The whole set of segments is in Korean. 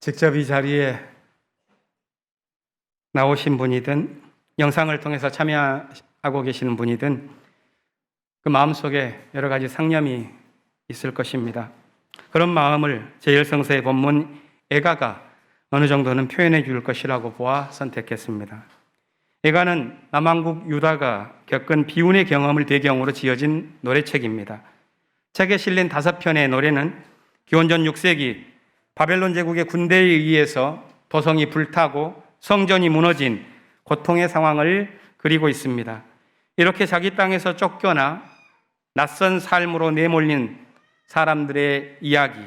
직접 이 자리에 나오신 분이든 영상을 통해서 참여하고 계시는 분이든 그 마음속에 여러 가지 상념이 있을 것입니다. 그런 마음을 제1성서의 본문 애가가 어느 정도는 표현해 줄 것이라고 보아 선택했습니다. 애가는 남왕국 유다가 겪은 비운의 경험을 배경으로 지어진 노래책입니다. 책에 실린 5편의 노래는 기원전 6세기 바벨론 제국의 군대에 의해서 도성이 불타고 성전이 무너진 고통의 상황을 그리고 있습니다. 이렇게 자기 땅에서 쫓겨나 낯선 삶으로 내몰린 사람들의 이야기,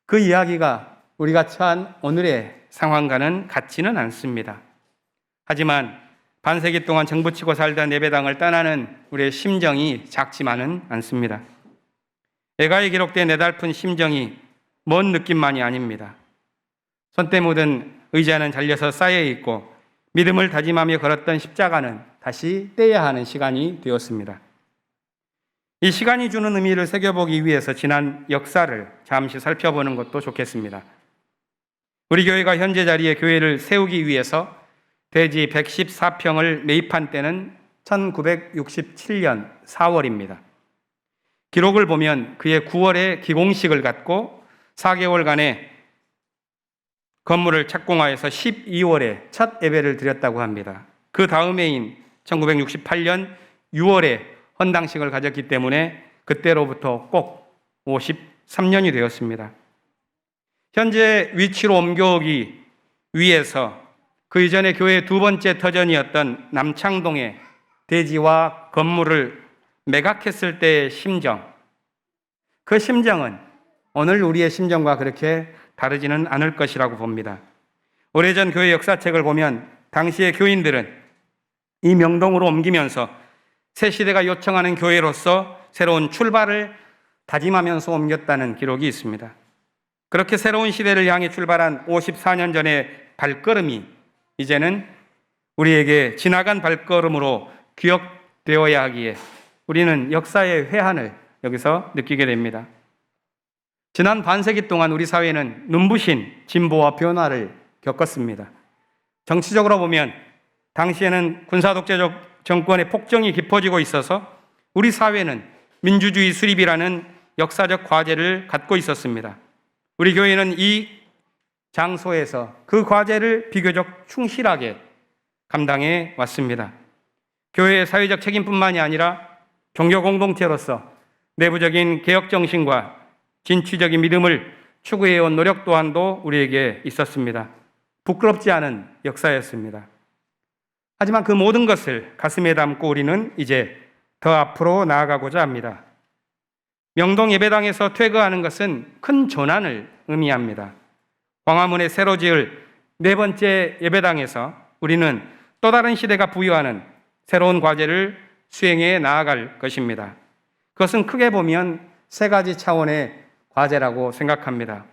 그 이야기가 우리가 처한 오늘의 상황과는 같지는 않습니다. 하지만 반세기 동안 정부치고 살던 예배당을 떠나는 우리의 심정이 작지만은 않습니다. 애가에 기록된 애달픈 심정이 먼 느낌만이 아닙니다. 손때 묻은 의자는 잘려서 쌓여있고 믿음을 다짐하며 걸었던 십자가는 다시 떼야 하는 시간이 되었습니다. 이 시간이 주는 의미를 새겨보기 위해서 지난 역사를 잠시 살펴보는 것도 좋겠습니다. 우리 교회가 현재 자리에 교회를 세우기 위해서 대지 114평을 매입한 때는 1967년 4월입니다. 기록을 보면 그해 9월에 기공식을 갖고 4개월간의 건물을 착공하여서 12월에 첫 예배를 드렸다고 합니다. 그 다음 해인 1968년 6월에 헌당식을 가졌기 때문에 그때로부터 꼭 53년이 되었습니다. 현재 위치로 옮겨오기 위해서 그 이전에 교회의 두 번째 터전이었던 남창동의 대지와 건물을 매각했을 때의 심정, 그 심정은 오늘 우리의 심정과 그렇게 다르지는 않을 것이라고 봅니다. 오래전 교회 역사책을 보면 당시의 교인들은 이 명동으로 옮기면서 새 시대가 요청하는 교회로서 새로운 출발을 다짐하면서 옮겼다는 기록이 있습니다. 그렇게 새로운 시대를 향해 출발한 54년 전의 발걸음이 이제는 우리에게 지나간 발걸음으로 기억되어야 하기에 우리는 역사의 회한을 여기서 느끼게 됩니다. 지난 반세기 동안 우리 사회는 눈부신 진보와 변화를 겪었습니다. 정치적으로 보면 당시에는 군사독재적 정권의 폭정이 깊어지고 있어서 우리 사회는 민주주의 수립이라는 역사적 과제를 갖고 있었습니다. 우리 교회는 이 장소에서 그 과제를 비교적 충실하게 감당해 왔습니다. 교회의 사회적 책임뿐만이 아니라 종교 공동체로서 내부적인 개혁 정신과 진취적인 믿음을 추구해온 노력 또한도 우리에게 있었습니다. 부끄럽지 않은 역사였습니다. 하지만 그 모든 것을 가슴에 담고 우리는 이제 더 앞으로 나아가고자 합니다. 명동 예배당에서 퇴거하는 것은 큰 전환을 의미합니다. 광화문에 새로 지을 4번째 예배당에서 우리는 또 다른 시대가 부여하는 새로운 과제를 수행해 나아갈 것입니다. 그것은 크게 보면 3가지 차원의 과제라고 생각합니다.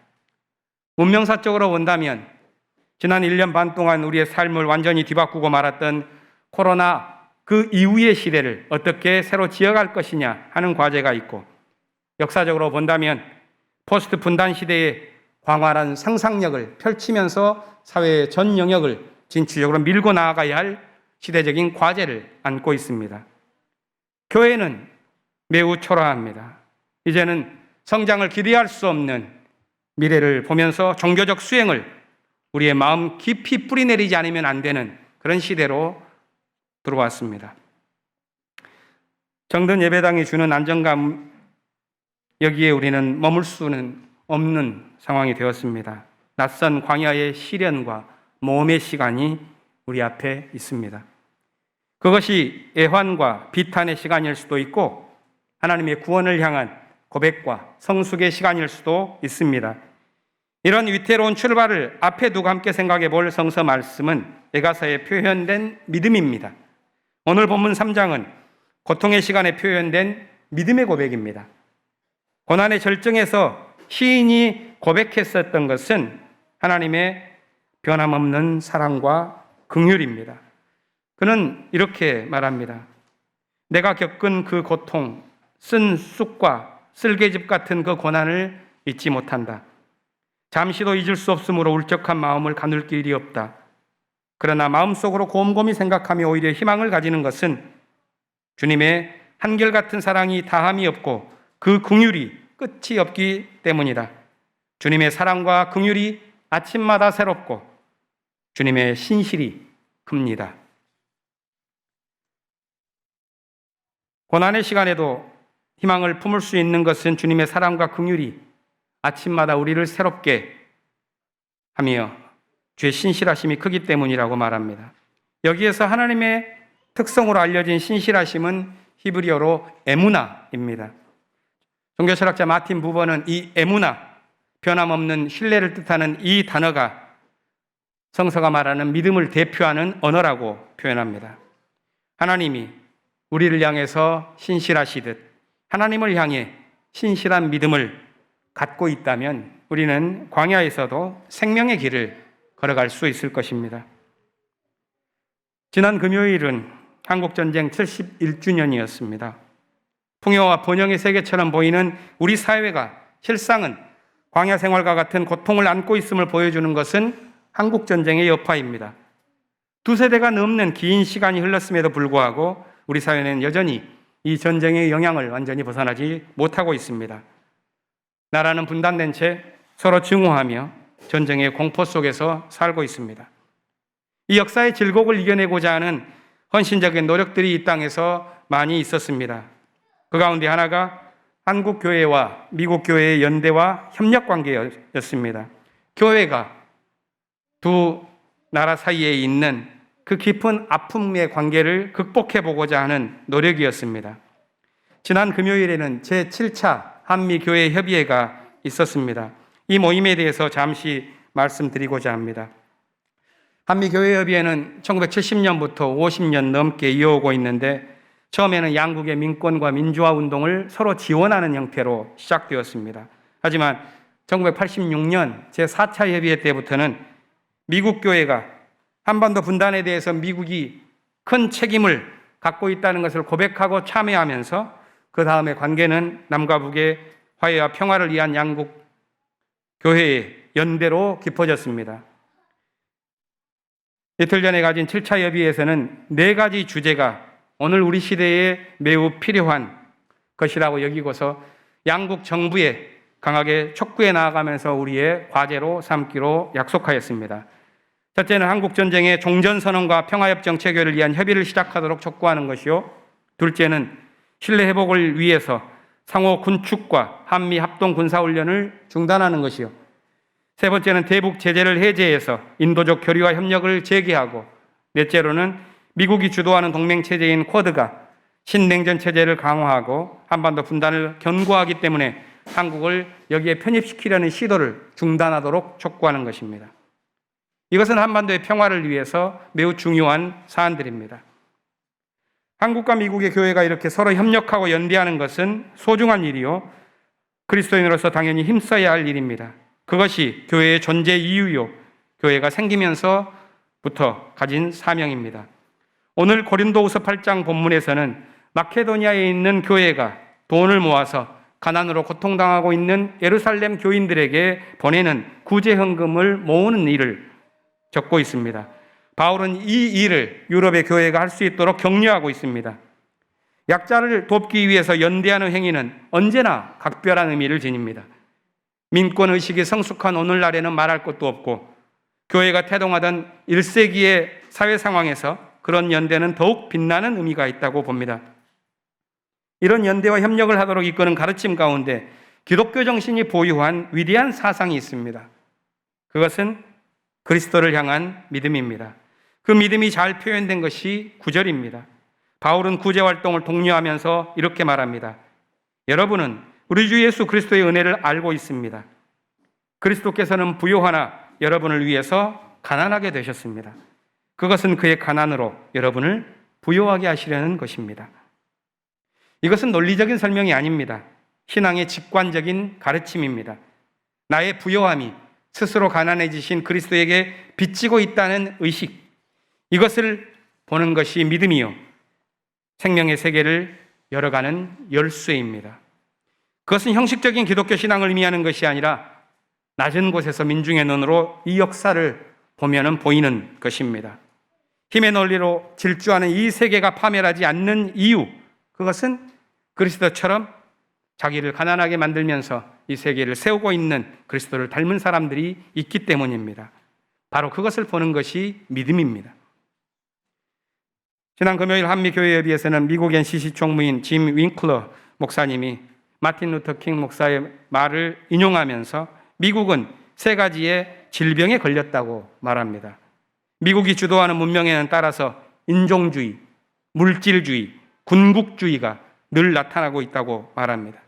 문명사적으로 본다면 지난 1년 반 동안 우리의 삶을 완전히 뒤바꾸고 말았던 코로나 그 이후의 시대를 어떻게 새로 지어갈 것이냐 하는 과제가 있고, 역사적으로 본다면 포스트 분단 시대의 광활한 상상력을 펼치면서 사회의 전 영역을 진취적으로 밀고 나아가야 할 시대적인 과제를 안고 있습니다. 교회는 매우 초라합니다. 이제는 성장을 기대할 수 없는 미래를 보면서 종교적 수행을 우리의 마음 깊이 뿌리내리지 않으면 안 되는 그런 시대로 들어왔습니다. 정든 예배당이 주는 안정감, 여기에 우리는 머물 수는 없는 상황이 되었습니다. 낯선 광야의 시련과 모험의 시간이 우리 앞에 있습니다. 그것이 애환과 비탄의 시간일 수도 있고 하나님의 구원을 향한 고백과 성숙의 시간일 수도 있습니다. 이런 위태로운 출발을 앞에 두고 함께 생각해 볼 성서 말씀은 에가서에 표현된 믿음입니다. 오늘 본문 3장은 고통의 시간에 표현된 믿음의 고백입니다. 고난의 절정에서 시인이 고백했었던 것은 하나님의 변함없는 사랑과 긍휼입니다. 그는 이렇게 말합니다. 내가 겪은 그 고통, 쓴 쑥과 쓸개즙 같은 그 고난을 잊지 못한다. 잠시도 잊을 수 없으므로 울적한 마음을 가눌 길이 없다. 그러나 마음속으로 곰곰이 생각하며 오히려 희망을 가지는 것은 주님의 한결같은 사랑이 다함이 없고 그 긍휼이 끝이 없기 때문이다. 주님의 사랑과 긍휼이 아침마다 새롭고 주님의 신실이 큽니다. 고난의 시간에도 희망을 품을 수 있는 것은 주님의 사랑과 긍휼이 아침마다 우리를 새롭게 하며 주의 신실하심이 크기 때문이라고 말합니다. 여기에서 하나님의 특성으로 알려진 신실하심은 히브리어로 에무나입니다. 종교철학자 마틴 부버는 이 에무나, 변함없는 신뢰를 뜻하는 이 단어가 성서가 말하는 믿음을 대표하는 언어라고 표현합니다. 하나님이 우리를 향해서 신실하시듯 하나님을 향해 신실한 믿음을 갖고 있다면 우리는 광야에서도 생명의 길을 걸어갈 수 있을 것입니다. 지난 금요일은 한국전쟁 71주년이었습니다. 풍요와 번영의 세계처럼 보이는 우리 사회가 실상은 광야 생활과 같은 고통을 안고 있음을 보여주는 것은 한국전쟁의 여파입니다. 두 세대가 넘는 긴 시간이 흘렀음에도 불구하고 우리 사회는 여전히 이 전쟁의 영향을 완전히 벗어나지 못하고 있습니다. 나라는 분단된 채 서로 증오하며 전쟁의 공포 속에서 살고 있습니다. 이 역사의 질곡을 이겨내고자 하는 헌신적인 노력들이 이 땅에서 많이 있었습니다. 그 가운데 하나가 한국 교회와 미국 교회의 연대와 협력 관계였습니다. 교회가 두 나라 사이에 있는 그 깊은 아픔의 관계를 극복해 보고자 하는 노력이었습니다. 지난 금요일에는 제7차 한미교회 협의회가 있었습니다. 이 모임에 대해서 잠시 말씀드리고자 합니다. 한미교회 협의회는 1970년부터 50년 넘게 이어오고 있는데 처음에는 양국의 민권과 민주화 운동을 서로 지원하는 형태로 시작되었습니다. 하지만 1986년 제4차 협의회 때부터는 미국 교회가 한반도 분단에 대해서 미국이 큰 책임을 갖고 있다는 것을 고백하고 참여하면서 그 다음에 관계는 남과 북의 화해와 평화를 위한 양국 교회의 연대로 깊어졌습니다. 이틀 전에 가진 7차 협의회에서는 4가지 주제가 오늘 우리 시대에 매우 필요한 것이라고 여기고서 양국 정부에 강하게 촉구해 나아가면서 우리의 과제로 삼기로 약속하였습니다. 첫째는 한국전쟁의 종전선언과 평화협정 체결을 위한 협의를 시작하도록 촉구하는 것이요. 둘째는 신뢰 회복을 위해서 상호 군축과 한미 합동 군사훈련을 중단하는 것이요. 세 번째는 대북 제재를 해제해서 인도적 교류와 협력을 재개하고, 넷째로는 미국이 주도하는 동맹체제인 쿼드가 신냉전 체제를 강화하고 한반도 분단을 견고하기 때문에 한국을 여기에 편입시키려는 시도를 중단하도록 촉구하는 것입니다. 이것은 한반도의 평화를 위해서 매우 중요한 사안들입니다. 한국과 미국의 교회가 이렇게 서로 협력하고 연대하는 것은 소중한 일이요, 그리스도인으로서 당연히 힘써야 할 일입니다. 그것이 교회의 존재 이유요, 교회가 생기면서부터 가진 사명입니다. 오늘 고린도후서 8장 본문에서는 마케도니아에 있는 교회가 돈을 모아서 가난으로 고통당하고 있는 예루살렘 교인들에게 보내는 구제헌금을 모으는 일을 적고 있습니다. 바울은 이 일을 유럽의 교회가 할 수 있도록 격려하고 있습니다. 약자를 돕기 위해서 연대하는 행위는 언제나 각별한 의미를 지닙니다. 민권의식이 성숙한 오늘날에는 말할 것도 없고 교회가 태동하던 1세기의 사회 상황에서 그런 연대는 더욱 빛나는 의미가 있다고 봅니다. 이런 연대와 협력을 하도록 이끄는 가르침 가운데 기독교 정신이 보유한 위대한 사상이 있습니다. 그것은 그리스도를 향한 믿음입니다. 그 믿음이 잘 표현된 것이 9절입니다. 바울은 구제활동을 독려하면서 이렇게 말합니다. 여러분은 우리 주 예수 그리스도의 은혜를 알고 있습니다. 그리스도께서는 부요하나 여러분을 위해서 가난하게 되셨습니다. 그것은 그의 가난으로 여러분을 부요하게 하시려는 것입니다. 이것은 논리적인 설명이 아닙니다. 신앙의 직관적인 가르침입니다. 나의 부요함이 스스로 가난해지신 그리스도에게 빚지고 있다는 의식, 이것을 보는 것이 믿음이요, 생명의 세계를 열어가는 열쇠입니다. 그것은 형식적인 기독교 신앙을 의미하는 것이 아니라 낮은 곳에서 민중의 눈으로 이 역사를 보면은 보이는 것입니다. 힘의 논리로 질주하는 이 세계가 파멸하지 않는 이유, 그것은 그리스도처럼 자기를 가난하게 만들면서 이 세계를 세우고 있는 그리스도를 닮은 사람들이 있기 때문입니다. 바로 그것을 보는 것이 믿음입니다. 지난 금요일 한미교회협의회에서는 미국엔 시시총무인 짐 윙클러 목사님이 마틴 루터 킹 목사의 말을 인용하면서 미국은 세 가지의 질병에 걸렸다고 말합니다. 미국이 주도하는 문명에는 따라서 인종주의, 물질주의, 군국주의가 늘 나타나고 있다고 말합니다.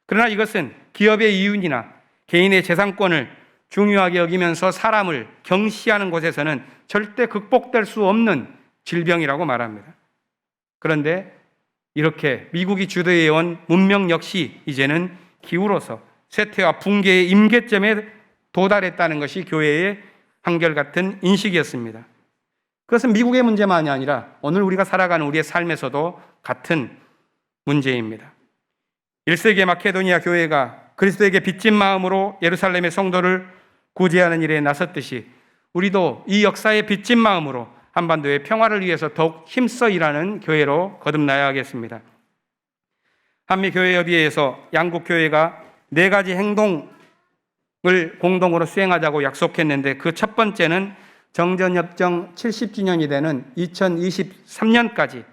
그러나 이것은 기업의 이윤이나 개인의 재산권을 중요하게 여기면서 사람을 경시하는 곳에서는 절대 극복될 수 없는 질병이라고 말합니다. 그런데 이렇게 미국이 주도해온 문명 역시 이제는 기울어서 쇠퇴와 붕괴의 임계점에 도달했다는 것이 교회의 한결같은 인식이었습니다. 그것은 미국의 문제만이 아니라 오늘 우리가 살아가는 우리의 삶에서도 같은 문제입니다. 1세기 마케도니아 교회가 그리스도에게 빚진 마음으로 예루살렘의 성도를 구제하는 일에 나섰듯이 우리도 이 역사에 빚진 마음으로 한반도의 평화를 위해서 더욱 힘써 일하는 교회로 거듭나야 하겠습니다. 한미교회협의회에서 양국 교회가 4가지 행동을 공동으로 수행하자고 약속했는데 그 첫 번째는 정전협정 70주년이 되는 2023년까지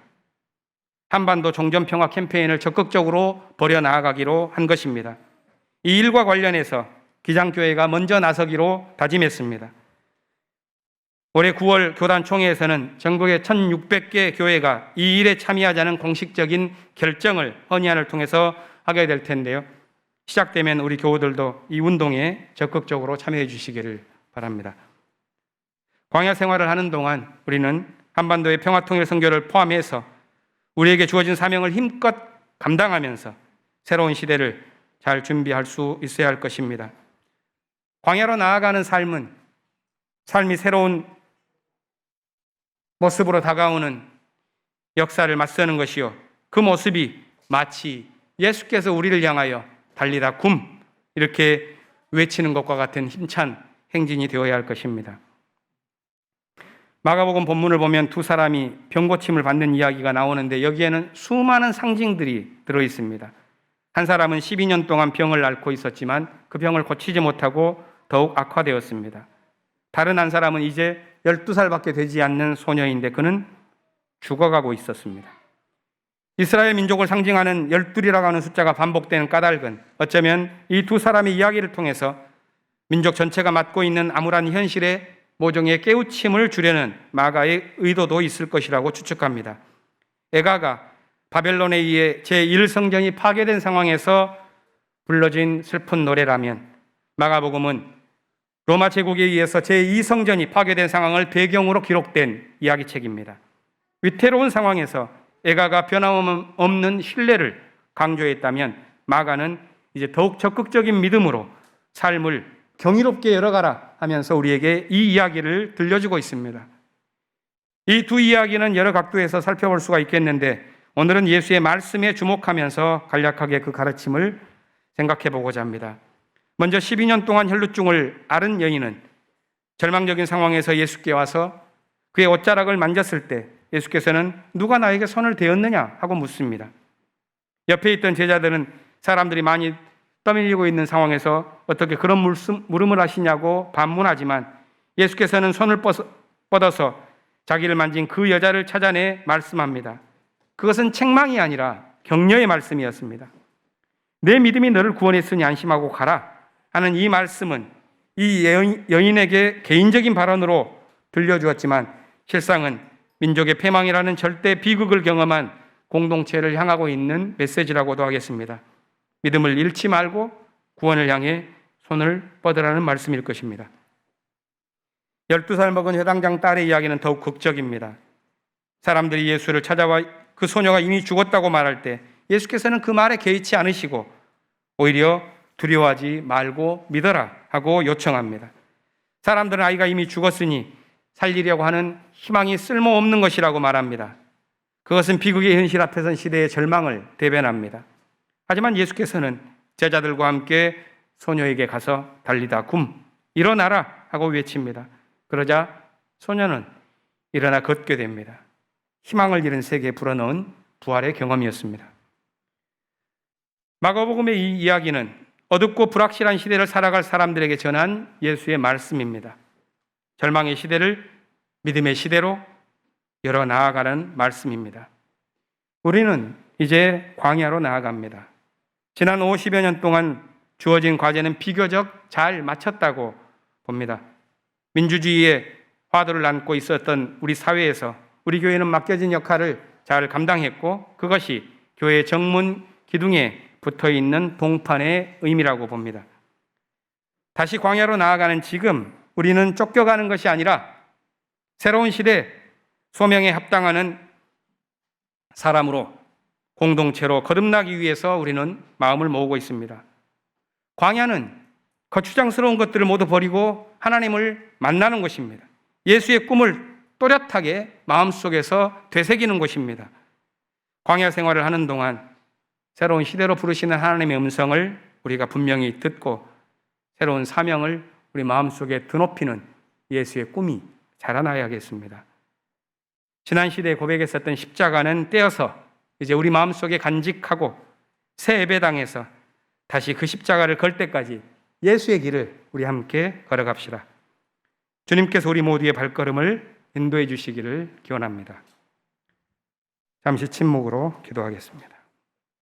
한반도 종전평화 캠페인을 적극적으로 벌여나가기로 한 것입니다. 이 일과 관련해서 기장교회가 먼저 나서기로 다짐했습니다. 올해 9월 교단총회에서는 전국의 1600개 교회가 이 일에 참여하자는 공식적인 결정을 헌의안을 통해서 하게 될 텐데요. 시작되면 우리 교우들도 이 운동에 적극적으로 참여해 주시기를 바랍니다. 광야 생활을 하는 동안 우리는 한반도의 평화통일 선교를 포함해서 우리에게 주어진 사명을 힘껏 감당하면서 새로운 시대를 잘 준비할 수 있어야 할 것입니다. 광야로 나아가는 삶이 새로운 모습으로 다가오는 역사를 맞서는 것이요. 그 모습이 마치 예수께서 우리를 향하여 달리다 굼 이렇게 외치는 것과 같은 힘찬 행진이 되어야 할 것입니다. 마가복음 본문을 보면 두 사람이 병고침을 받는 이야기가 나오는데 여기에는 수많은 상징들이 들어있습니다. 한 사람은 12년 동안 병을 앓고 있었지만 그 병을 고치지 못하고 더욱 악화되었습니다. 다른 한 사람은 이제 12살밖에 되지 않는 소녀인데 그는 죽어가고 있었습니다. 이스라엘 민족을 상징하는 12이라고 하는 숫자가 반복되는 까닭은 어쩌면 이 두 사람의 이야기를 통해서 민족 전체가 맡고 있는 암울한 현실에 모종의 깨우침을 주려는 마가의 의도도 있을 것이라고 추측합니다. 애가가 바벨론에 의해 제1성전이 파괴된 상황에서 불러진 슬픈 노래라면 마가복음은 로마 제국에 의해서 제2성전이 파괴된 상황을 배경으로 기록된 이야기책입니다. 위태로운 상황에서 애가가 변함없는 신뢰를 강조했다면 마가는 이제 더욱 적극적인 믿음으로 삶을 경이롭게 열어가라 하면서 우리에게 이 이야기를 들려주고 있습니다. 이 두 이야기는 여러 각도에서 살펴볼 수가 있겠는데 오늘은 예수의 말씀에 주목하면서 간략하게 그 가르침을 생각해 보고자 합니다. 먼저 12년 동안 혈루증을 앓은 여인은 절망적인 상황에서 예수께 와서 그의 옷자락을 만졌을 때 예수께서는 누가 나에게 손을 대었느냐 하고 묻습니다. 옆에 있던 제자들은 사람들이 많이 떠밀리고 있는 상황에서 어떻게 그런 물음을 하시냐고 반문하지만 예수께서는 손을 뻗어서 자기를 만진 그 여자를 찾아내 말씀합니다. 그것은 책망이 아니라 격려의 말씀이었습니다. 내 믿음이 너를 구원했으니 안심하고 가라 하는 이 말씀은 이 여인에게 개인적인 발언으로 들려주었지만 실상은 민족의 패망이라는 절대 비극을 경험한 공동체를 향하고 있는 메시지라고도 하겠습니다. 믿음을 잃지 말고 구원을 향해 손을 뻗으라는 말씀일 것입니다. 12살 먹은 회당장 딸의 이야기는 더욱 극적입니다. 사람들이 예수를 찾아와 그 소녀가 이미 죽었다고 말할 때 예수께서는 그 말에 개의치 않으시고 오히려 두려워하지 말고 믿어라 하고 요청합니다. 사람들은 아이가 이미 죽었으니 살리려고 하는 희망이 쓸모없는 것이라고 말합니다. 그것은 비극의 현실 앞에 선 시대의 절망을 대변합니다. 하지만 예수께서는 제자들과 함께 소녀에게 가서 달리다 굼, 일어나라 하고 외칩니다. 그러자 소녀는 일어나 걷게 됩니다. 희망을 잃은 세계에 불어넣은 부활의 경험이었습니다. 마가복음의 이 이야기는 어둡고 불확실한 시대를 살아갈 사람들에게 전한 예수의 말씀입니다. 절망의 시대를 믿음의 시대로 열어 나아가는 말씀입니다. 우리는 이제 광야로 나아갑니다. 지난 50여 년 동안 주어진 과제는 비교적 잘 마쳤다고 봅니다. 민주주의의 화두를 안고 있었던 우리 사회에서 우리 교회는 맡겨진 역할을 잘 감당했고, 그것이 교회의 정문 기둥에 붙어있는 동판의 의미라고 봅니다. 다시 광야로 나아가는 지금 우리는 쫓겨가는 것이 아니라 새로운 시대 소명에 합당하는 사람으로, 공동체로 거듭나기 위해서 우리는 마음을 모으고 있습니다. 광야는 거추장스러운 것들을 모두 버리고 하나님을 만나는 곳입니다. 예수의 꿈을 또렷하게 마음속에서 되새기는 곳입니다. 광야 생활을 하는 동안 새로운 시대로 부르시는 하나님의 음성을 우리가 분명히 듣고 새로운 사명을 우리 마음속에 드높이는 예수의 꿈이 자라나야겠습니다. 지난 시대에 고백했었던 십자가는 떼어서 이제 우리 마음속에 간직하고 새 예배당에서 다시 그 십자가를 걸 때까지 예수의 길을 우리 함께 걸어갑시다. 주님께서 우리 모두의 발걸음을 인도해 주시기를 기원합니다. 잠시 침묵으로 기도하겠습니다.